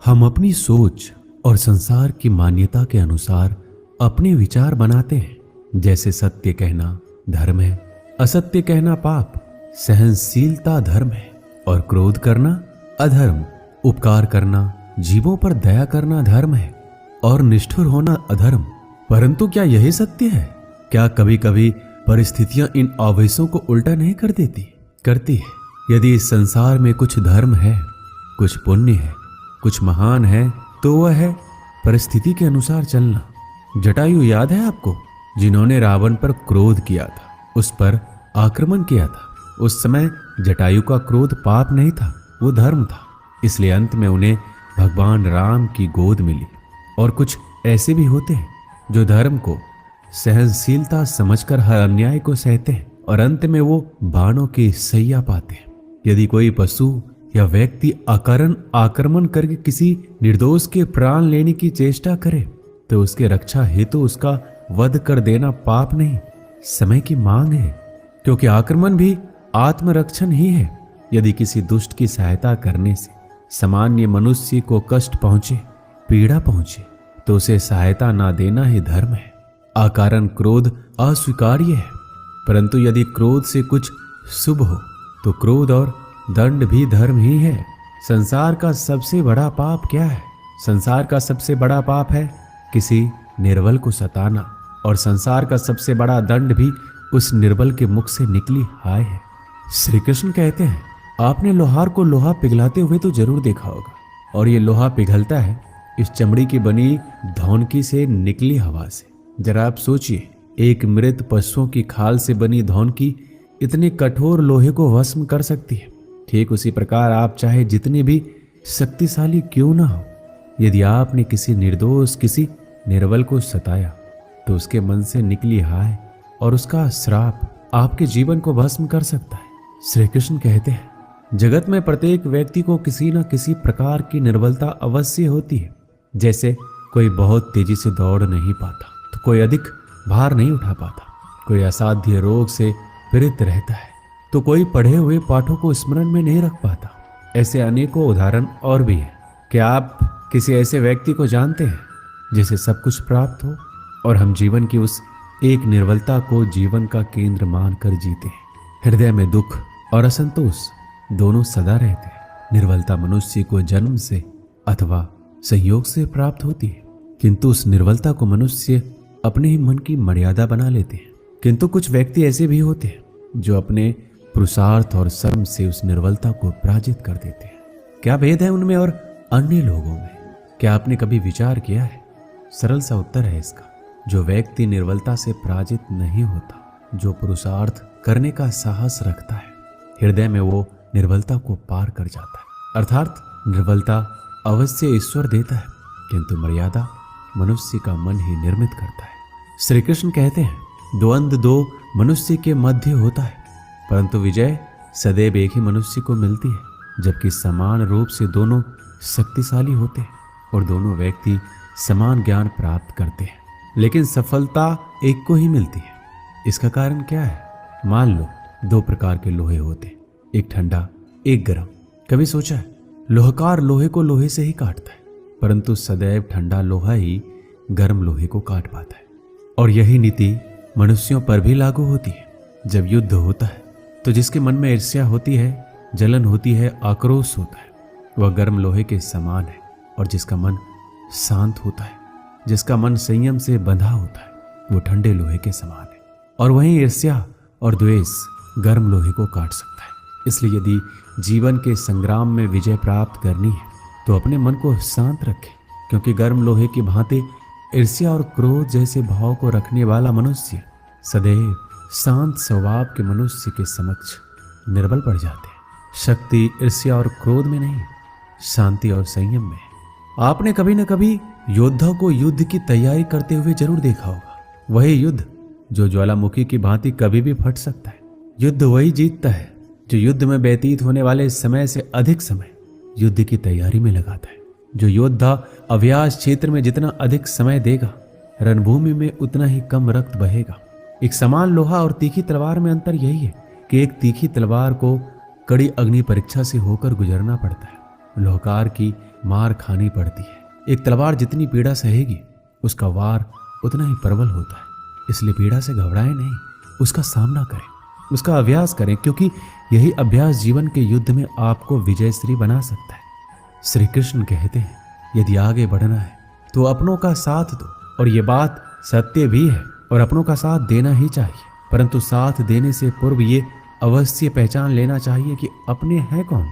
हम अपनी सोच और संसार की मान्यता के अनुसार अपने विचार बनाते हैं। जैसे सत्य कहना धर्म है, असत्य कहना पाप, सहनशीलता धर्म है और क्रोध करना अधर्म, उपकार करना, जीवों पर दया करना धर्म है और निष्ठुर होना अधर्म। परंतु क्या यही सत्य है? क्या कभी कभी परिस्थितियां इन आवेशों को उल्टा नहीं कर देती? करती है। यदि इस संसार में कुछ धर्म है, कुछ पुण्य है, कुछ महान है, तो वह है परिस्थिति के अनुसार चलना। जटायु याद है आपको, जिन्होंने रावण पर क्रोध किया था, उस पर आक्रमण किया था। उस समय जटायु का क्रोध पाप नहीं था, वो धर्म था। इसलिए अंत में उन्हें भगवान राम की गोद मिली। और कुछ ऐसे भी होते हैं जो धर्म को सहनशीलता समझकर हर अन्याय को सहते हैं और अंत में वो बाणों की सैया पाते हैं। यदि कोई पशु या व्यक्ति अकारण आक्रमण करके किसी निर्दोष के प्राण लेने की चेष्टा करे तो उसके रक्षा हेतु उसका वध कर देना पाप नहीं, समय की मांग है। क्योंकि आक्रमण भी आत्मरक्षण ही है। यदि किसी दुष्ट की सहायता करने से सामान्य मनुष्य को कष्ट पहुंचे, पीड़ा पहुंचे, तो उसे सहायता ना देना ही धर्म है। अकारण क्रोध अस्वीकार्य है, परंतु यदि क्रोध से कुछ शुभ हो तो क्रोध और दंड भी धर्म ही है। संसार का सबसे बड़ा पाप क्या है? संसार का सबसे बड़ा पाप है किसी निर्बल को सताना, और संसार का सबसे बड़ा दंड भी उस निर्बल के मुख से निकली हाय है। श्री कृष्ण कहते हैं, आपने लोहार को लोहा पिघलाते हुए तो जरूर देखा होगा, और ये लोहा पिघलता है इस चमड़ी की बनी धौनकी से निकली हवा से। जरा आप सोचिए, एक मृत पशुओं की खाल से बनी धौनकी इतने कठोर लोहे को भस्म कर सकती है। ठीक उसी प्रकार आप चाहे जितने भी शक्तिशाली क्यों ना हो, यदि आपने किसी निर्दोष, किसी निर्बल को सताया तो उसके मन से निकली हाय और उसका श्राप आपके जीवन को भस्म कर सकता है। श्री कृष्ण कहते हैं, जगत में प्रत्येक व्यक्ति को किसी न किसी प्रकार की निर्बलता अवश्य होती है। जैसे कोई बहुत तेजी से दौड़ नहीं पाता, तो कोई अधिक भार नहीं उठा पाता, कोई असाध्य रोग से पीड़ित रहता है, तो कोई पढ़े हुए पाठों को स्मरण में नहीं रख पाता। ऐसे अनेकों उदाहरण और भी हैं। क्या आप किसी ऐसे व्यक्ति को जानते हैं जिसे सब कुछ प्राप्त हो और हम जीवन की उस एक निर्बलता को जीवन का केंद्र मानकर जीते हैं? हृदय में दुख और असंतोष दोनों सदा रहते हैं। निर्बलता मनुष्य को जन्म से अथवा संयोग से प्राप्त होती है, किंतु उस निर्बलता को मनुष्य अपने ही मन की मर्यादा बना लेते हैं। किंतु कुछ व्यक्ति ऐसे भी होते हैं जो अपने पुरुषार्थ और श्रम से उस निर्बलता को पराजित कर देते हैं। क्या भेद है उनमें और अन्य लोगों में? क्या आपने कभी विचार किया है? सरल सा उत्तर है इसका, जो व्यक्ति निर्बलता से पराजित नहीं होता, जो पुरुषार्थ करने का साहस रखता है, हृदय में वो निर्बलता को पार कर जाता है। अर्थात निर्बलता अवश्य ईश्वर देता है, किंतु मर्यादा मनुष्य का मन ही निर्मित करता है। श्री कृष्ण कहते हैं, द्वंद्व दो मनुष्य के मध्य होता है, परंतु विजय सदैव एक ही मनुष्य को मिलती है। जबकि समान रूप से दोनों शक्तिशाली होते हैं और दोनों व्यक्ति समान ज्ञान प्राप्त करते हैं, लेकिन सफलता एक को ही मिलती है। इसका कारण क्या है? मान लो दो प्रकार के लोहे होते हैं, एक ठंडा, एक गर्म। कभी सोचा है? लोहकार लोहे को लोहे से ही काटता है, परंतु सदैव ठंडा लोहा ही गर्म लोहे को काट पाता है। और यही नीति मनुष्यों पर भी लागू होती है। जब युद्ध होता है तो जिसके मन में ईर्ष्या होती है, जलन होती है, आक्रोश होता है, वह गर्म लोहे के समान है। और जिसका मन शांत होता है, जिसका मन संयम से बंधा होता है, वो ठंडे लोहे के समान है। और वहीं ईर्ष्या और द्वेष गर्म लोहे को काट सकता है। इसलिए यदि जीवन के संग्राम में विजय प्राप्त करनी है तो अपने मन को शांत रखें, क्योंकि गर्म लोहे की भांति ईर्ष्या और क्रोध जैसे भाव को रखने वाला मनुष्य सदैव शांत स्वभाव के मनुष्य के समक्ष निर्बल पड़ जाते हैं। शक्ति ईर्ष्या और क्रोध में नहीं, शांति और संयम में है। आपने कभी न कभी योद्धा को युद्ध की तैयारी करते हुए जरूर देखा होगा। वही युद्ध जो ज्वालामुखी की भांति कभी भी फट सकता है। युद्ध वही जीतता है जो युद्ध में व्यतीत होने वाले समय से अधिक समय युद्ध की तैयारी में लगाता है। जो योद्धा अभ्यास क्षेत्र में जितना अधिक समय देगा, रणभूमि में उतना ही कम रक्त बहेगा। एक समान लोहा और तीखी तलवार में अंतर यही है कि एक तीखी तलवार को कड़ी अग्नि परीक्षा से होकर गुजरना पड़ता है। लोहकार की मार खानी पड़ती है। एक तलवार जितनी पीड़ा सहेगी उसका वार उतना ही प्रबल होता है। इसलिए पीड़ा से घबराएं नहीं, उसका सामना करें, उसका अभ्यास करें, क्योंकि यही अभ्यास जीवन के युद्ध में आपको विजयश्री बना सकता है। श्री कृष्ण कहते हैं, यदि आगे बढ़ना है तो अपनों का साथ दो। और ये बात सत्य भी है, और अपनों का साथ देना ही चाहिए। परंतु साथ देने से पूर्व ये अवश्य पहचान लेना चाहिए कि अपने हैं कौन।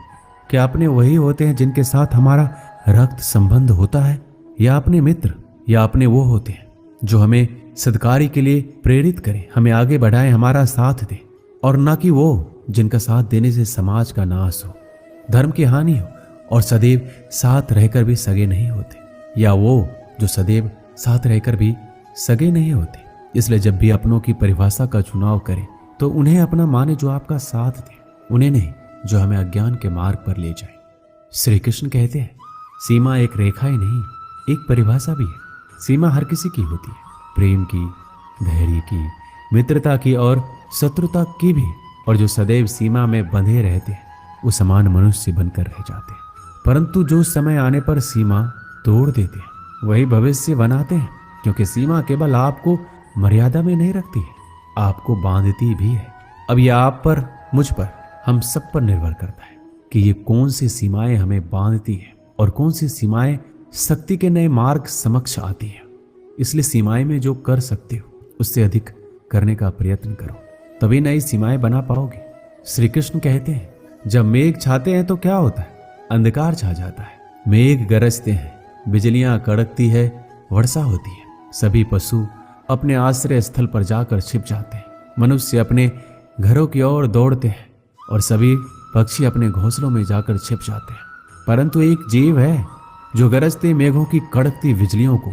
क्या अपने वही होते हैं जिनके साथ हमारा रक्त संबंध होता है, या अपने मित्र, या अपने वो होते हैं जो हमें सत्कार्य के लिए प्रेरित करें, हमें आगे बढ़ाएं, हमारा साथ दें, और ना कि वो जिनका साथ देने से समाज का नाश हो, धर्म की हानि हो और सदैव साथ रहकर भी सगे नहीं होते, या वो जो सदैव साथ रहकर भी सगे नहीं होते। इसलिए जब भी अपनों की परिभाषा का चुनाव करें तो उन्हें अपना माने जो आपका साथ दे, उन्हें नहीं जो हमें अज्ञान के मार्ग पर ले जाए। श्री कृष्ण कहते हैं, सीमा एक रेखा ही नहीं, एक परिभाषा भी है। सीमा हर किसी की होती है, प्रेम की, धैर्य की, मित्रता की और शत्रुता की भी। और जो सदैव सीमा में बंधे रहते हैं वो समान मनुष्य बनकर रह जाते हैं। परंतु जो समय आने पर सीमा तोड़ देते हैं वही भविष्य बनाते हैं, क्योंकि सीमा केवल आपको मर्यादा में नहीं रखती है, आपको बांधती भी है। अब यह आप पर, मुझ पर, हम सब पर निर्भर करता है कि ये कौन सी सीमाएं हमें बांधती है और कौन सी सीमाएं शक्ति के नए मार्ग समक्ष आती है। इसलिए सीमाएं में जो कर सकते हो उससे अधिक करने का प्रयत्न करो, तभी नई सीमाएं बना पाओगे। श्री कृष्ण कहते हैं, जब मेघ छाते हैं तो क्या होता है, अंधकार छा जाता है। मेघ गरजते हैं, बिजलियां कड़कती है, वर्षा होती है, सभी पशु अपने आश्रय स्थल पर जाकर छिप जाते हैं, मनुष्य अपने घरों की ओर दौड़ते हैं और सभी पक्षी अपने घोंसलों में जाकर छिप जाते हैं। परंतु एक जीव है जो गरजते मेघों की कड़कती बिजलियों को,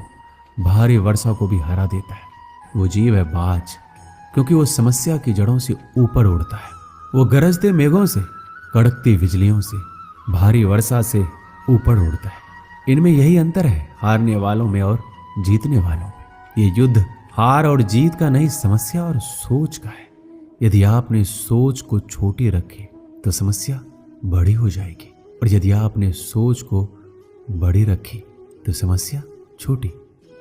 भारी वर्षा को भी हरा देता है। वो जीव है बाज, क्योंकि वो समस्या की जड़ों से ऊपर उड़ता है। वो गरजते मेघों से, कड़कती बिजलियों से, भारी वर्षा से ऊपर उड़ता है। इनमें यही अंतर है, हारने वालों में और जीतने वालों में। ये युद्ध हार और जीत का नहीं, समस्या और सोच का है। यदि आपने सोच को छोटी रखी तो समस्या बड़ी हो जाएगी, और यदि आपने सोच को बड़ी रखी तो समस्या छोटी।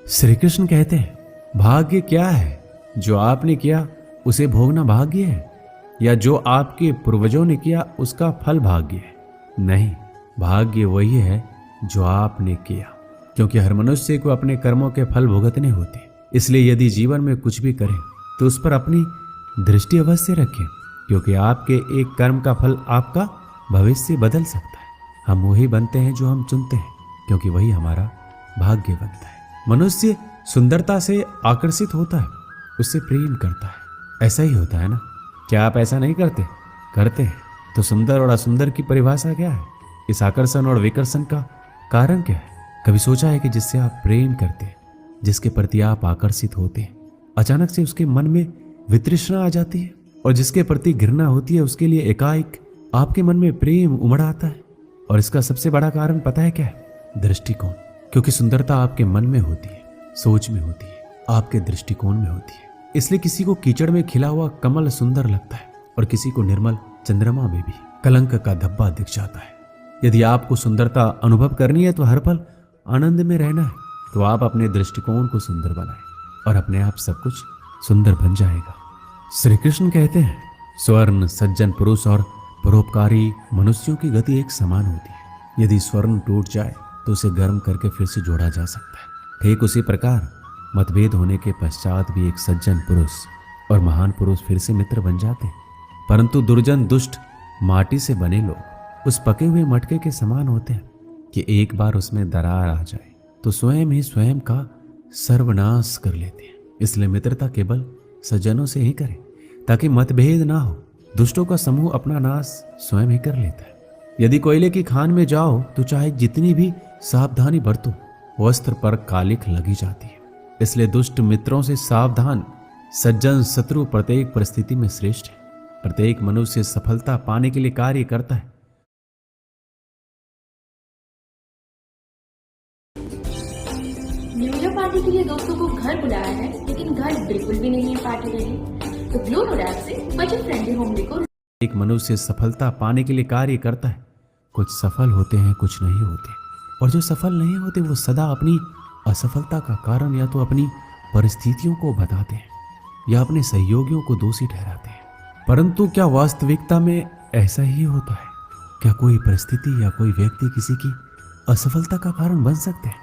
श्री कृष्ण कहते हैं, भाग्य क्या है, जो आपने किया उसे भोगना भाग्य है, या जो आपके पूर्वजों ने किया उसका फल भाग्य है? नहीं, भाग्य वही है जो आपने किया, क्योंकि हर मनुष्य को अपने कर्मों के फल भुगतने होते हैं। इसलिए यदि जीवन में कुछ भी करें तो उस पर अपनी दृष्टि अवश्य रखें, क्योंकि आपके एक कर्म का फल आपका भविष्य बदल सकता है। हम वही बनते हैं जो हम चुनते हैं, क्योंकि वही हमारा भाग्य बनता है। मनुष्य सुंदरता से आकर्षित होता है, उससे प्रेम करता है। ऐसा ही होता है ना? क्या आप ऐसा नहीं करते? करते हैं। तो सुंदर और असुंदर की परिभाषा क्या है? इस आकर्षण और विकर्षण का कारण क्या है? कभी सोचा है कि जिससे आप प्रेम करते हैं, जिसके प्रति आप आकर्षित होते हैं, अचानक से उसके मन में वितृष्णा आ जाती है, और जिसके प्रति घृणा होती है उसके लिए एकाएक आपके मन में प्रेम उमड़ आता है। और इसका सबसे बड़ा कारण पता है क्या है? दृष्टिकोण। क्योंकि सुंदरता आपके मन में होती है, सोच में होती है, आपके दृष्टिकोण में होती है। इसलिए किसी को कीचड़ में खिला हुआ कमल सुंदर लगता है, और किसी को निर्मल चंद्रमा में भी कलंक का धब्बा दिख जाता है। यदि आपको सुंदरता अनुभव करनी है तो हर पल आनंद में रहना है, तो आप अपने दृष्टिकोण को सुंदर बनाएं और अपने आप सब कुछ सुंदर बन जाएगा। श्री कृष्ण कहते हैं, स्वर्ण, सज्जन पुरुष और परोपकारी मनुष्यों की गति एक समान होती है। यदि स्वर्ण टूट जाए तो उसे गर्म करके फिर से जोड़ा जा सकता है। ठीक उसी प्रकार मतभेद होने के पश्चात भी एक सज्जन पुरुष और महान पुरुष फिर से मित्र बन जाते हैं। परंतु दुर्जन, दुष्ट, माटी से बने लोग उस पके हुए मटके के समान होते हैं कि एक बार उसमें दरार आ जाए तो स्वयं ही स्वयं का सर्वनाश कर लेते हैं। इसलिए मित्रता केवल सज्जनों से ही करें, ताकि मतभेद ना हो। दुष्टों का समूह अपना नाश स्वयं ही कर लेता है। यदि कोयले की खान में जाओ तो चाहे जितनी भी सावधानी बरतो, वस्त्र पर कालिख लगी जाती है। इसलिए दुष्ट मित्रों से सावधान। सज्जन शत्रु प्रत्येक परिस्थिति में श्रेष्ठ है। प्रत्येक मनुष्य सफलता पाने के लिए कार्य करता है। न्यू ईयर पार्टी के लिए दोस्तों को घर बुलाया है, लेकिन घर बिल्कुल भी नहीं है पार्टी रेडी। तो ग्लो नोड ऐप से बजट फ्रेंडली होम डेकोर। एक मनुष्य सफलता पाने के लिए कार्य करता है। कुछ सफल होते हैं, कुछ नहीं होते, और जो सफल नहीं होते वो सदा अपनी असफलता का कारण या तो अपनी परिस्थितियों को बताते हैं या अपने सहयोगियों को दोषी ठहराते हैं। परंतु क्या वास्तविकता में ऐसा ही होता है? क्या कोई परिस्थिति या कोई व्यक्ति किसी की असफलता का कारण बन सकते हैं?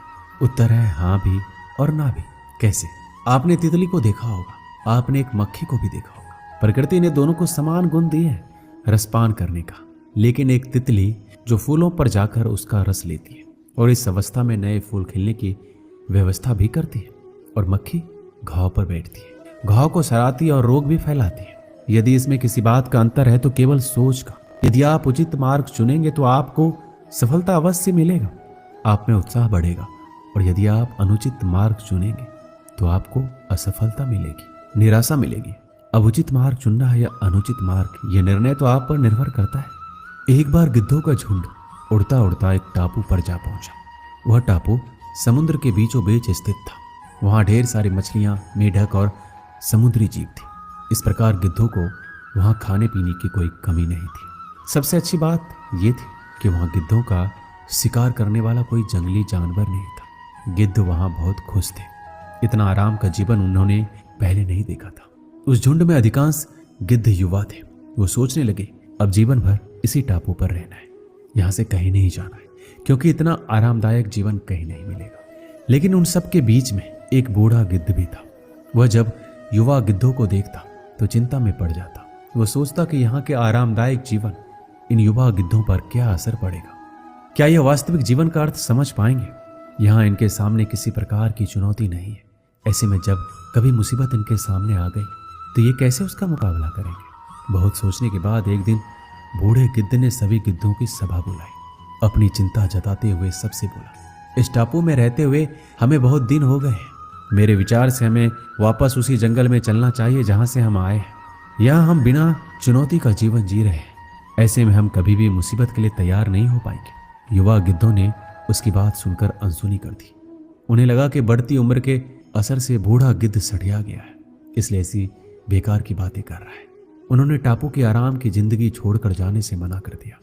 उत्तर है हाँ भी और ना भी। कैसे? आपने तितली को देखा होगा, आपने एक मक्खी को भी देखा होगा। प्रकृति ने दोनों को समान गुण दिए हैं रसपान करने का, लेकिन एक तितली जो फूलों पर जाकर उसका रस लेती है और इस अवस्था में नए फूल खिलने की व्यवस्था भी करती है, और मक्खी घाव पर बैठती है, घाव को सराहती है और रोग भी फैलाती है। यदि इसमें किसी बात का अंतर है तो केवल सोच का। यदि आप उचित मार्ग चुनेंगे तो आपको सफलता अवश्य मिलेगा, आप में उत्साह बढ़ेगा, और यदि आप अनुचित मार्ग चुनेंगे तो आपको असफलता मिलेगी, निराशा मिलेगी। अब उचित मार्ग चुनना है या अनुचित मार्ग, यह निर्णय तो आप पर निर्भर करता है। एक बार गिद्धों का झुंड उड़ता उड़ता एक टापू पर जा पहुंचा। वह टापू समुद्र के बीचों बीच स्थित था। वहां ढेर सारी मछलियां, मेढक और समुद्री जीव थे। इस प्रकार गिद्धों को वहां खाने पीने की कोई कमी नहीं थी। सबसे अच्छी बात यह थी कि वहां गिद्धों का शिकार करने वाला कोई जंगली जानवर नहीं था। गिद्ध वहां बहुत खुश थे। इतना आराम का जीवन उन्होंने पहले नहीं देखा था। उस झुंड में अधिकांश गिद्ध युवा थे। वो सोचने लगे अब जीवन भर इसी टापू पर रहना है, यहां से कहीं नहीं जाना है, क्योंकि इतना आरामदायक जीवन कहीं नहीं मिलेगा। लेकिन उन सब के बीच में एक बूढ़ा गिद्ध भी था। वह जब युवा गिद्धों को देखता तो चिंता में पड़ जाता। वह सोचता कि यहाँ के आरामदायक जीवन इन युवा गिद्धों पर क्या असर पड़ेगा, क्या यह वास्तविक जीवन का अर्थ समझ पाएंगे। यहाँ इनके सामने किसी प्रकार की चुनौती नहीं है। ऐसे में जब कभी मुसीबत इनके सामने आ गई तो ये कैसे उसका मुकाबला करेंगे। बहुत सोचने के बाद एक दिन बूढ़े गिद्ध ने सभी गिद्धों की सभा बुलाई। अपनी चिंता जताते हुए सबसे बोला, इस टापू में रहते हुए हमें बहुत दिन हो गए हैं। मेरे विचार से हमें वापस उसी जंगल में चलना चाहिए जहां से हम आए हैं। यहाँ हम बिना चुनौती का जीवन जी रहे हैं। ऐसे में हम कभी भी मुसीबत के लिए तैयार नहीं हो पाएंगे। युवा गिद्धों ने उसकी बात सुनकर अनसुनी कर दी। उन्हें लगा कि बढ़ती उम्र के असर से बूढ़ा गिद्ध सठिया गया है, इसलिए ऐसी बेकार की बातें कर रहा है। उन्होंने टापू की आराम की जिंदगी छोड़कर जाने से मना कर दिया।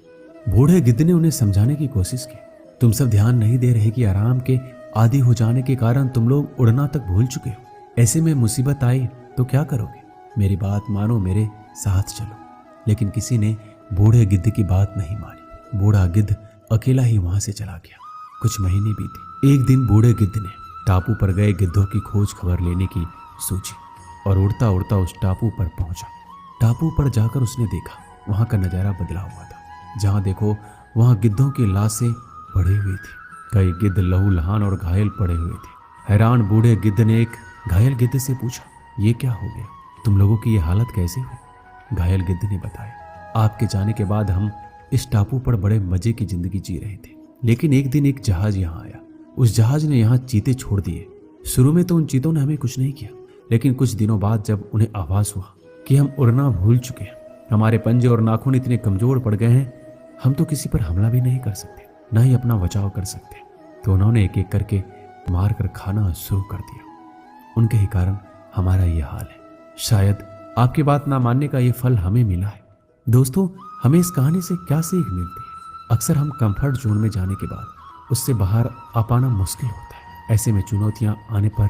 बूढ़े गिद्ध ने उन्हें समझाने की कोशिश की, तुम सब ध्यान नहीं दे रहे कि आराम के आदी हो जाने के कारण तुम लोग उड़ना तक भूल चुके हो। ऐसे में मुसीबत आई तो क्या करोगे? मेरी बात मानो, मेरे साथ चलो। लेकिन किसी ने बूढ़े गिद्ध की बात नहीं मानी। बूढ़ा गिद्ध अकेला ही वहां से चला गया। कुछ महीने बीते। एक दिन बूढ़े गिद्ध ने टापू पर गए गिद्धों की खोज खबर लेने की सोची और उड़ता उड़ता उस टापू पर पहुंचा। टापू पर जाकर उसने देखा वहां का नजारा बदला हुआ था। जहां देखो वहां गिद्धों की लाशें पड़ी हुई थी। कई गिद्ध लहूलुहान और घायल पड़े हुए थे। हैरान बूढ़े गिद्ध ने एक घायल गिद्ध से पूछा, ये क्या हो गया? तुम लोगों की ये हालत कैसे हुई? घायल गिद्ध ने बताया, आपके जाने के बाद हम इस टापू पर बड़े मजे की जिंदगी जी रहे थे, लेकिन एक दिन एक जहाज यहाँ आया। उस जहाज ने यहाँ चीते छोड़ दिए। शुरू में तो उन चीतों ने हमें कुछ नहीं किया, लेकिन कुछ दिनों बाद जब उन्हें आभास हुआ कि हम उड़ना भूल चुके हैं, हमारे पंजे और नाखून इतने कमजोर पड़ गए हैं, हम तो किसी पर हमला भी नहीं कर सकते, ना ही अपना बचाव कर सकते, तो उन्होंने एक एक करके मार कर खाना शुरू कर दिया। उनके ही कारण हमारा ये हाल है। शायद आपकी बात ना मानने का ये फल हमें मिला है। दोस्तों, हमें इस कहानी से क्या सीख मिलती है? अक्सर हम कंफर्ट जोन में जाने के बाद उससे बाहर आ पाना मुश्किल होता है। ऐसे में चुनौतियां आने पर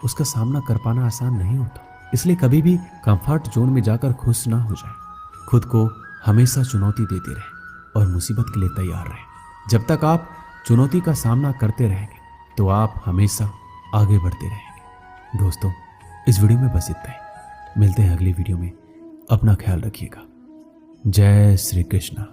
उसका सामना कर पाना आसान नहीं होता। इसलिए कभी भी कंफर्ट जोन में जाकर खुश ना हो जाए। खुद को हमेशा चुनौती देते रहे और मुसीबत के लिए तैयार रहे। जब तक आप चुनौती का सामना करते रहेंगे तो आप हमेशा आगे बढ़ते रहेंगे। दोस्तों, इस वीडियो में बस इतना ही। मिलते हैं अगली वीडियो में। अपना ख्याल रखिएगा। जय श्री कृष्ण।